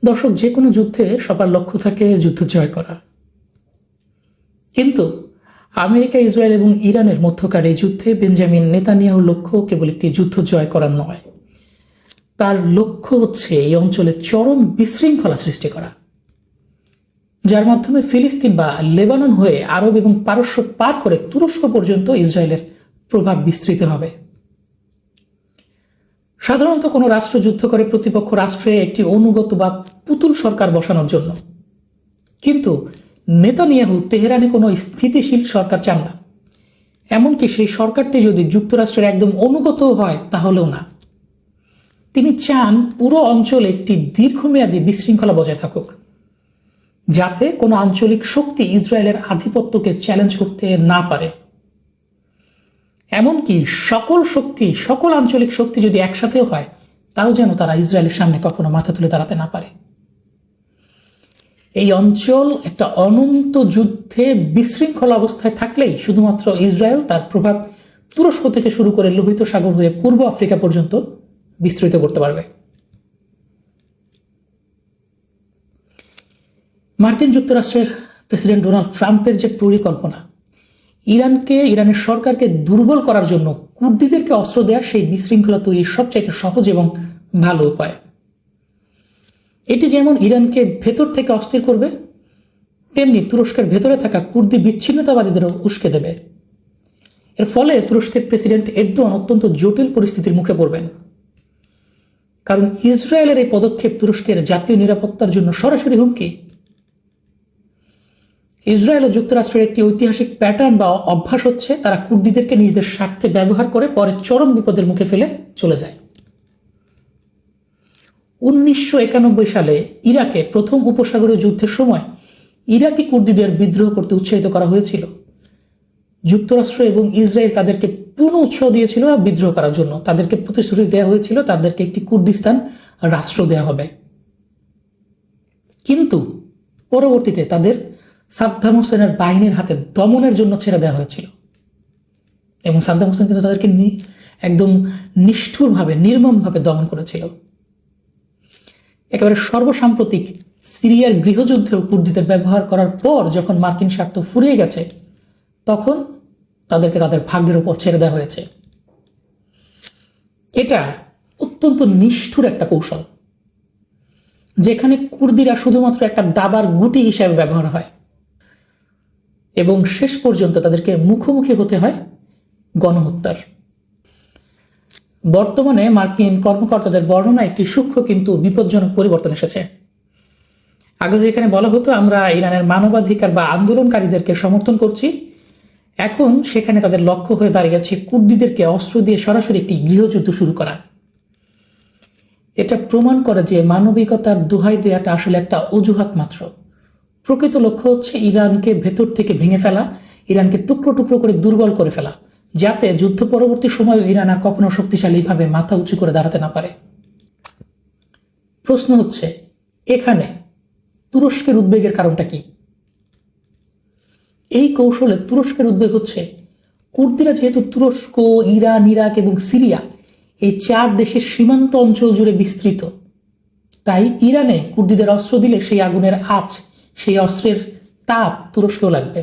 দর্শক, যে কোনো যুদ্ধে সবার লক্ষ্য থাকে যুদ্ধ জয় করা। কিন্তু আমেরিকা, ইসরায়েল এবং ইরানের মধ্যকার এই যুদ্ধে বেঞ্জামিন নেতানিয়াহুর লক্ষ্য কেবল একটি যুদ্ধ জয় করার নয়, তার লক্ষ্য হচ্ছে এই অঞ্চলে চরম বিশৃঙ্খলা সৃষ্টি করা, যার মাধ্যমে ফিলিস্তিন বা লেবানন হয়ে আরব এবং পারস্য পার করে তুরস্ক পর্যন্ত ইসরায়েলের প্রভাব বিস্তৃত হবে। সাধারণত কোনো রাষ্ট্র যুদ্ধ করে প্রতিপক্ষ রাষ্ট্রে একটি অনুগত বা পুতুল সরকার বসানোর জন্য, কিন্তু নেতানিয়াহু তেহরানে কোনো স্থিতিশীল সরকার চান না। এমনকি সেই সরকারটি যদি যুক্তরাষ্ট্রের একদম অনুগত হয় তাহলেও না। তিনি চান পুরো অঞ্চলে একটি দীর্ঘমেয়াদী বিশৃঙ্খলা বজায় থাকুক, যাতে কোনো আঞ্চলিক শক্তি ইসরায়েলের আধিপত্যকে চ্যালেঞ্জ করতে না পারে। এমনকি সকল আঞ্চলিক শক্তি যদি একসাথেও হয়, তাও যেন তারা ইসরায়েলের সামনে কখনো মাথা তুলে দাঁড়াতে না পারে। এই অঞ্চল একটা অনন্ত যুদ্ধে বিশৃঙ্খলা অবস্থায় থাকলেই শুধুমাত্র ইসরায়েল তার প্রভাব তুরস্ক থেকে শুরু করে লোহিত সাগর হয়ে পূর্ব আফ্রিকা পর্যন্ত বিস্তৃত করতে পারবে। মার্কিন যুক্তরাষ্ট্রের প্রেসিডেন্ট ডোনাল্ড ট্রাম্পের যে পরিকল্পনা, ইরানের সরকারকে দুর্বল করার জন্য কুর্দিদেরকে অস্ত্র দেওয়া, সেই বিশৃঙ্খলা তৈরির সবচাইতে সহজ এবং ভালো উপায়। এটি যেমন ইরানকে ভেতর থেকে অস্থির করবে, তেমনি তুরস্কের ভেতরে থাকা কুর্দি বিচ্ছিন্নতাবাদীদেরও উস্কে দেবে। এর ফলে তুরস্কের প্রেসিডেন্ট এরদোয়ান অত্যন্ত জটিল পরিস্থিতির মুখে পড়বেন, কারণ ইসরায়েলের এই পদক্ষেপ তুরস্কের জাতীয় নিরাপত্তার জন্য সরাসরি হুমকি। ইসরায়েল ও যুক্তরাষ্ট্রের একটি ঐতিহাসিক প্যাটার্ন বা অভ্যাস হচ্ছে, তারা কুর্দিদেরকে নিজেদের স্বার্থে ব্যবহার করে পরে চরম বিপদের মুখে ফেলে চলে যায়। 1991 সালে ইরাকে প্রথম উপসাগরীয় যুদ্ধের সময় ইরাকি কুর্দিদের বিদ্রোহ করতে উৎসাহিত করা হয়েছিল। যুক্তরাষ্ট্র এবং ইসরায়েল তাদেরকে পূর্ণ উৎসাহ দিয়েছিল বিদ্রোহ করার জন্য। তাদেরকে প্রতিশ্রুতি দেওয়া হয়েছিল তাদেরকে একটি কুর্দিস্তান রাষ্ট্র দেওয়া হবে, কিন্তু পরবর্তীতে তাদের সাদ্দাম হোসেনের বাহিনীর হাতে দমনের জন্য ছেড়ে দেওয়া হয়েছিল এবং সাদ্দাম হোসেন কিন্তু তাদেরকে একদম নিষ্ঠুরভাবে, নির্মমভাবে দমন করেছিল। একেবারে সর্বসাম্প্রতিক সিরিয়ার গৃহযুদ্ধেও কুর্দিদের ব্যবহার করার পর যখন মার্কিন স্বার্থ ফুরিয়ে গেছে, তখন তাদেরকে তাদের ভাগ্যের উপর ছেড়ে দেওয়া হয়েছে। এটা অত্যন্ত নিষ্ঠুর একটা কৌশল, যেখানে কুর্দিরা শুধুমাত্র একটা দাবার গুটি হিসেবে ব্যবহার হয় এবং শেষ পর্যন্ত তাদেরকে মুখোমুখি হতে হয় গণহত্যার। বর্তমানে মার্কিন কর্মকর্তাদের বর্ণনা একটি সূক্ষ্ম কিন্তু বিপজ্জনক পরিবর্তন এসেছে। আগে যেখানে বলা হতো আমরা ইরানের মানবাধিকার বা আন্দোলনকারীদেরকে সমর্থন করছি, এখন সেখানে তাদের লক্ষ্য হয়ে দাঁড়িয়েছে কুর্দিদেরকে অস্ত্র দিয়ে সরাসরি একটি গৃহযুদ্ধ শুরু করা। এটা প্রমাণ করে যে মানবিকতার দোহাই দেওয়াটা আসলে একটা অজুহাত মাত্র। প্রকৃত লক্ষ্য হচ্ছে ইরানকে ভেতর থেকে ভেঙে ফেলা, ইরানকে টুকরো টুকরো করে দুর্বল করে ফেলা, যাতে যুদ্ধ পরবর্তী সময়ে ইরান আর কখনো শক্তিশালীভাবে মাথা উঁচু করে দাঁড়াতে না পারে। প্রশ্ন হচ্ছে, এখানে তুরস্কের উদ্বেগের কারণটা কি? এই কৌশলে তুরস্কের উদ্বেগ হচ্ছে, কুর্দিরা যেহেতু তুরস্ক, ইরান, ইরাক এবং সিরিয়া এই 4 দেশের সীমান্ত অঞ্চল জুড়ে বিস্তৃত, তাই ইরানে কুর্দিদের অস্ত্র দিলে সেই আগুনের আঁচ, সেই অস্ত্রের তাপ তুরস্কেও লাগবে।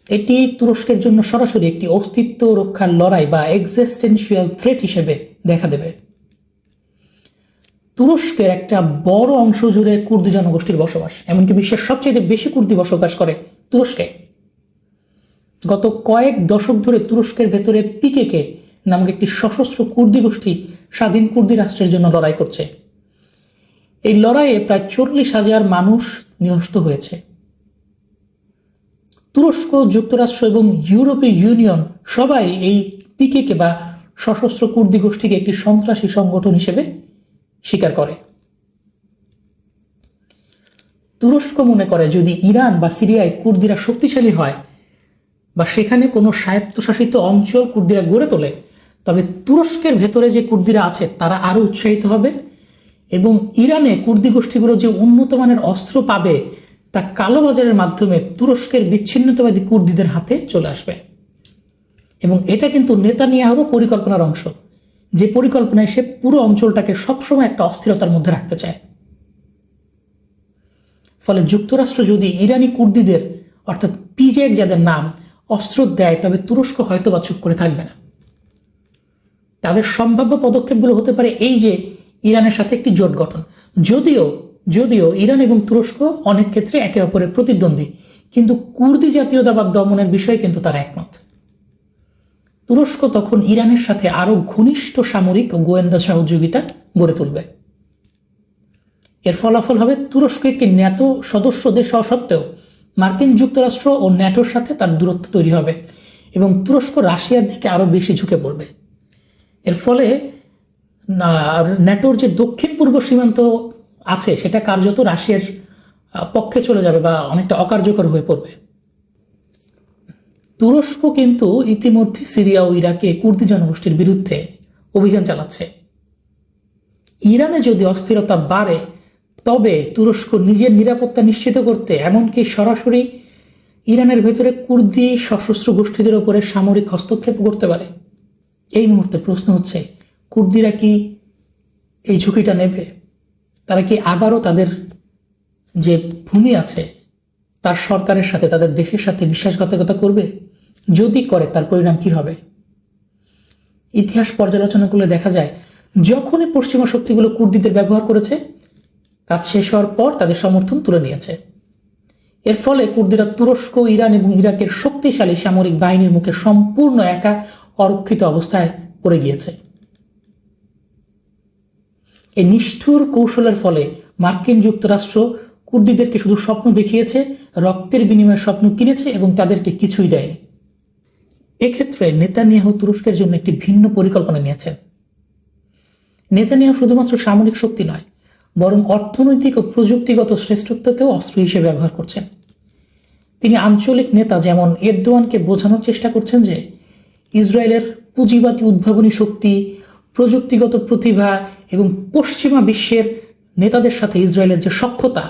এটি তুরস্কের জন্য সরাসরি একটি অস্তিত্ব রক্ষার লড়াই বা এক্সিস্টেন্সিয়াল থ্রেট হিসেবে দেখা দেবে। তুরস্কের একটা বড় অংশ জুড়ে কুর্দি জনগোষ্ঠীর বসবাস, এমনকি বিশ্বের সবচেয়ে বেশি কুর্দি বসবাস করে তুরস্কে। গত কয়েক দশক ধরে তুরস্কের ভেতরে পিকেকে নামক একটি সশস্ত্র কুর্দি গোষ্ঠী স্বাধীন কুর্দি রাষ্ট্রের জন্য লড়াই করছে। এই লড়াইয়ে প্রায় 40,000 মানুষ নিহত হয়েছে। তুরস্ক, যুক্তরাষ্ট্র এবং ইউরোপীয় ইউনিয়ন সবাই এই পিকেকে বা সশস্ত্র কুর্দি গোষ্ঠীকে একটি সন্ত্রাসী সংগঠন হিসেবে স্বীকার করে। তুরস্ক মনে করে যদি ইরান বা সিরিয়ায় কুর্দিরা শক্তিশালী হয় বা সেখানে কোনো স্বায়ত্তশাসিত অঞ্চল কুর্দিরা গড়ে তোলে, তবে তুরস্কের ভেতরে যে কুর্দিরা আছে তারা আরো উৎসাহিত হবে এবং ইরানে কুর্দি গোষ্ঠীগুলো যে উন্নত মানের অস্ত্র পাবে তা কালোবাজারের মাধ্যমে তুরস্কের বিচ্ছিন্নতাবাদী কুর্দিদের হাতে চলে আসবে। এবং এটা কিন্তু নেতানিয়াহুর পরিকল্পনার অংশ, যে পরিকল্পনায় সে পুরো অঞ্চলটাকে সবসময় একটা অস্থিরতার মধ্যে রাখতে চায়। ফলে যুক্তরাষ্ট্র যদি ইরানি কুর্দিদের অর্থাৎ পিজেক যাদের নাম অস্ত্র দেয়, তবে তুরস্ক হয়তো বা চুপ করে থাকবে না। তাদের সম্ভাব্য পদক্ষেপগুলো হতে পারে এই যে ইরানের সাথে একটি জোট গঠন। যদিও ইরান এবং তুরস্ক অনেক ক্ষেত্রে একে অপরের প্রতিদ্বন্দ্বী, কিন্তু কুর্দি জাতীয়তাবাদ দমনের বিষয়ে কিন্তু তারা একমত। তুরস্ক তখন ইরানের সাথে আরো ঘনিষ্ঠ সামরিক ও গোয়েন্দা সহযোগিতা গড়ে তুলবে। এর ফলাফল হবে তুরস্ক একটি ন্যাটো সদস্য দেশ হওয়া সত্ত্বেও মার্কিন যুক্তরাষ্ট্র ও ন্যাটোর সাথে তার দূরত্ব তৈরি হবে এবং তুরস্ক রাশিয়ার দিকে আরো বেশি ঝুঁকে পড়বে। এর ফলে ন্যাটোর যে দক্ষিণ পূর্ব সীমান্ত আছে সেটা কার্যত রাশিয়ার পক্ষে চলে যাবে বা অনেকটা অকার্যকর হয়ে পড়বে। তুরস্ক কিন্তু ইতিমধ্যে সিরিয়া ও ইরাকে কুর্দি জনগোষ্ঠীর বিরুদ্ধে অভিযান চালাচ্ছে। ইরানে যদি অস্থিরতা বাড়ে, তবে তুরস্ক নিজের নিরাপত্তা নিশ্চিত করতে এমনকি সরাসরি ইরানের ভেতরে কুর্দি সশস্ত্র গোষ্ঠীদের উপরে সামরিক হস্তক্ষেপ করতে পারে। এই মুহূর্তে প্রশ্ন হচ্ছে, কুর্দিরা কি এই ঝুঁকিটা নেবে? তারা কি আবারও তাদের যে ভূমি আছে তার সরকারের সাথে, তাদের দেশের সাথে বিশ্বাসঘাতকতা করবে? যদি করে, তার পরিণাম কি হবে? ইতিহাস পর্যালোচনা করলে দেখা যায়, যখনই পশ্চিমা শক্তিগুলো কুর্দিদের ব্যবহার করেছে, কাজ শেষ হওয়ার পর তাদের সমর্থন তুলে নিয়েছে। এর ফলে কুর্দিরা তুরস্ক, ইরান এবং ইরাকের শক্তিশালী সামরিক বাহিনীর মুখে সম্পূর্ণ একা অরক্ষিত অবস্থায় পড়ে গিয়েছে। এই নিষ্ঠুর কৌশলের ফলে মার্কিন যুক্তরাষ্ট্র কুর্দিদেরকে শুধু স্বপ্ন দেখিয়েছে, রক্তের বিনিময়ে স্বপ্ন কিনেছে এবং তাদেরকে কিছুই দেয়নি। এক্ষেত্রে নেতানিয়াহু তুরস্কের জন্য একটি ভিন্ন পরিকল্পনা নিয়েছেন। নেতানিয়াহু শুধুমাত্র সামরিক শক্তি নয়, বরং অর্থনৈতিক ও প্রযুক্তিগত শ্রেষ্ঠত্বকেও অস্ত্র হিসেবে ব্যবহার করছেন। তিনি আঞ্চলিক নেতা যেমন এরদোয়ানকে বোঝানোর চেষ্টা করছেন যে ইসরায়েলের পুঁজিবাদী উদ্ভাবনী শক্তি, প্রযুক্তিগত প্রতিভা এবং পশ্চিমা বিশ্বের নেতাদের সাথে ইসরায়েলের যে সখ্যতা,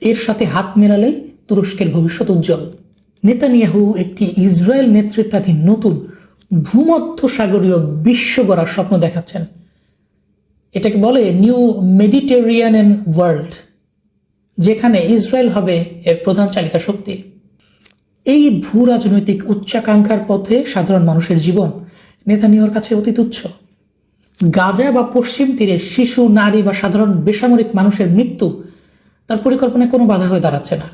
এর সাথে হাত মেলালেই তুরস্কের ভবিষ্যৎ উজ্জ্বল। নেতানিয়াহু একটি ইসরায়েল নেতৃত্বাধীন নতুন ভূমধ্যসাগরীয় বিশ্ব গড়ার স্বপ্ন দেখাচ্ছেন। এটাকে বলে নিউ মেডিটেরিয়ান ওয়ার্ল্ড, যেখানে ইসরায়েল হবে এর প্রধান চালিকা শক্তি। এই ভূ রাজনৈতিক উচ্চাকাঙ্ক্ষার পথে সাধারণ মানুষের জীবন নেতানিয়াহুর কাছে অতি তুচ্ছ। গাজা বা পশ্চিম তীরে শিশু, নারী বা সাধারণ বেসামরিক মানুষের মৃত্যু তার পরিকল্পনায় কোনো বাধা হয়ে দাঁড়াচ্ছে না।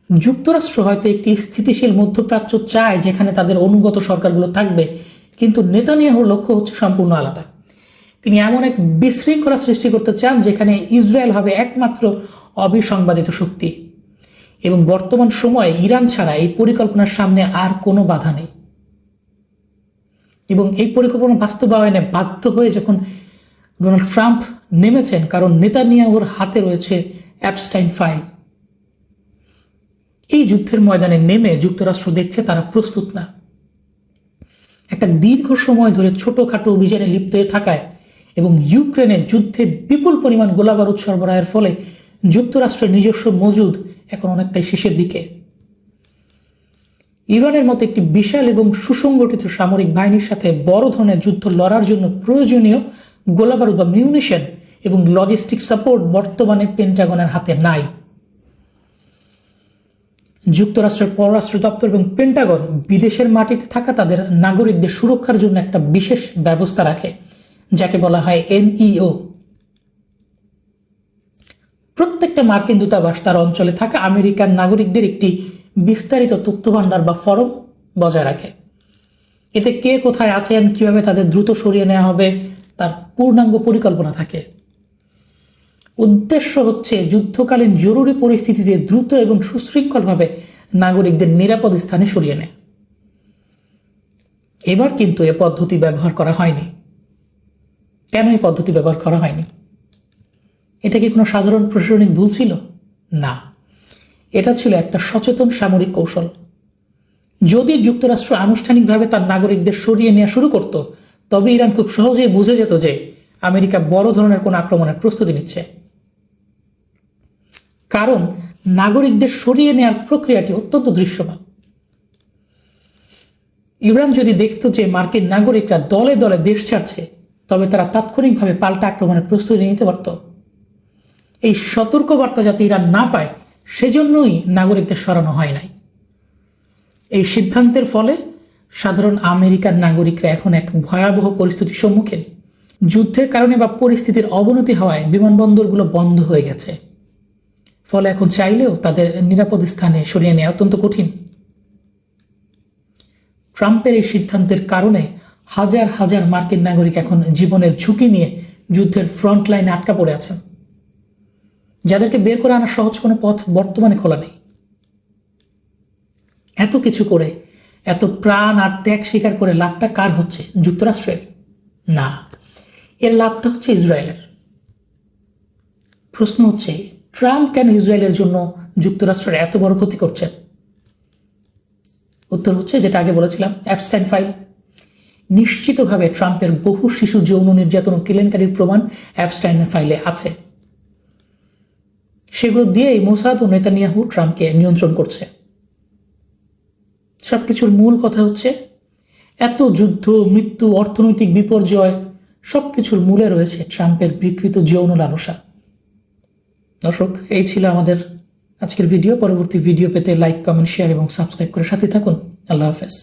যুক্তরাষ্ট্র হয়তো একটি স্থিতিশীল মধ্যপ্রাচ্য চায়, যেখানে তাদের অনুগত সরকারগুলো থাকবে, কিন্তু নেতানিয়াহুর লক্ষ্য হচ্ছে সম্পূর্ণ আলাদা। তিনি এমন এক বিশৃঙ্খলা সৃষ্টি করতে চান যেখানে ইসরায়েল হবে একমাত্র অবিসংবাদিত শক্তি, এবং বর্তমান সময়ে ইরান ছাড়া এই পরিকল্পনার সামনে আর কোনো বাধা নেই। এবং এই পরিকল্পনা বাস্তবায়নে বাধ্য হয়ে যখন ডোনাল্ড ট্রাম্প নেমেছেন, কারণ নেতানিয়াহুর হাতে রয়েছে অ্যাপস্টাইন ফাইল। এই যুদ্ধের ময়দানে নেমে যুক্তরাষ্ট্র দেখছে তারা প্রস্তুত না। একটা দীর্ঘ সময় ধরে ছোটখাটো অভিযানে লিপ্ত হয়ে থাকায় এবং ইউক্রেনের যুদ্ধে বিপুল পরিমাণ গোলাবারুদ সরবরাহের ফলে যুক্তরাষ্ট্রের নিজস্ব মজুদ এখন অনেকটাই শেষের দিকে। ইরানের মতো একটি বিশাল এবং সুসংগঠিত সামরিক বাহিনীর সাথে বড় ধরনের যুদ্ধ লড়ার জন্য প্রয়োজনীয় গোলাবারুদ বা মিউনিশন এবং লজিস্টিক সাপোর্ট বর্তমানে পেন্টাগনের হাতে নাই। যুক্তরাষ্ট্রের পররাষ্ট্র দপ্তর এবং পেন্টাগন বিদেশের মাটিতে থাকা তাদের নাগরিকদের সুরক্ষার জন্য একটা বিশেষ ব্যবস্থা রাখে, যাকে বলা হয় NEO। প্রত্যেকটা মার্কিন দূতাবাস তার অঞ্চলে থাকা আমেরিকান নাগরিকদের একটি বিস্তারিত তথ্য ভাণ্ডার বা ফরম বজায় রাখে। এতে কে কোথায় আছেন, কিভাবে তাদের দ্রুত সরিয়ে নেওয়া হবে, তার পূর্ণাঙ্গ পরিকল্পনা থাকে। উদ্দেশ্য হচ্ছে যুদ্ধকালীন জরুরি পরিস্থিতিতে দ্রুত এবং সুশৃঙ্খলভাবে নাগরিকদের নিরাপদ স্থানে সরিয়ে নেয়। এবার কিন্তু এ পদ্ধতি ব্যবহার করা হয়নি। কেন এই পদ্ধতি ব্যবহার করা হয়নি? এটা কি কোনো সাধারণ প্রশাসনিক ভুল ছিল? না, এটা ছিল একটা সচেতন সামরিক কৌশল। যদি যুক্তরাষ্ট্র আনুষ্ঠানিকভাবে তার নাগরিকদের সরিয়ে নেওয়া শুরু করত, তবে ইরান খুব সহজেই বুঝে যেত যে আমেরিকা বড় ধরনের কোনো আক্রমণের প্রস্তুতি নিচ্ছে। কারণ নাগরিকদের সরিয়ে নেওয়ার প্রক্রিয়াটি অত্যন্ত দৃশ্যমান। ইরান যদি দেখত যে মার্কিন নাগরিকরা দলে দলে দেশ ছাড়ছে, তবে তারা তাৎক্ষণিকভাবে পাল্টা আক্রমণের প্রস্তুতি নিতে পারত। এই সতর্কবার্তা যাতে ইরান না পায় সেজন্যই নাগরিকদের সরানো হয় নাই। এই সিদ্ধান্তের ফলে সাধারণ আমেরিকান নাগরিকরা এখন এক ভয়াবহ পরিস্থিতির সম্মুখীন। যুদ্ধের কারণে বা পরিস্থিতির অবনতি হওয়ায় বিমানবন্দরগুলো বন্ধ হয়ে গেছে, ফলে এখন চাইলেও তাদের নিরাপদ স্থানে সরিয়ে নেওয়া অত্যন্ত কঠিন। ট্রাম্পের এই সিদ্ধান্তের কারণে হাজার হাজার মার্কিন নাগরিক এখন জীবনের ঝুঁকি নিয়ে যুদ্ধের ফ্রন্ট লাইনে আটকা পড়ে আছেন, যাদেরকে বের করে আনার সহজ কোনো পথ বর্তমানে খোলা নেই। এত কিছু করে, এত প্রাণ আর ত্যাগ স্বীকার করে লাভটা কার হচ্ছে? যুক্তরাষ্ট্রের? না, এর লাভটা হচ্ছে ইসরায়েলের। প্রশ্ন হচ্ছে, ট্রাম্প কেন ইসরায়েলের জন্য যুক্তরাষ্ট্রের এত বড় ক্ষতি করছেন? উত্তর হচ্ছে যেটা আগে বলেছিলাম, অ্যাপস্টাইন ফাইল। নিশ্চিতভাবে ট্রাম্পের বহু শিশু যৌন নির্যাতন ও কেলেঙ্কারির প্রমাণ অ্যাপস্টাইনের ফাইলে আছে। সেগুলো দিয়েই মোসাদ ও নেতানিয়াহু ট্রাম্পকে নিয়ন্ত্রণ করছে। সবকিছুর মূল কথা হচ্ছে, এত যুদ্ধ, মৃত্যু, অর্থনৈতিক বিপর্যয়, সবকিছুর মূলে রয়েছে ট্রাম্পের বিকৃত যৌন লালসা। দর্শক, এই ছিল আমাদের আজকের ভিডিও। পরবর্তী ভিডিও পেতে লাইক, কমেন্ট, শেয়ার এবং সাবস্ক্রাইব করে সাথে থাকুন। আল্লাহ হাফেজ।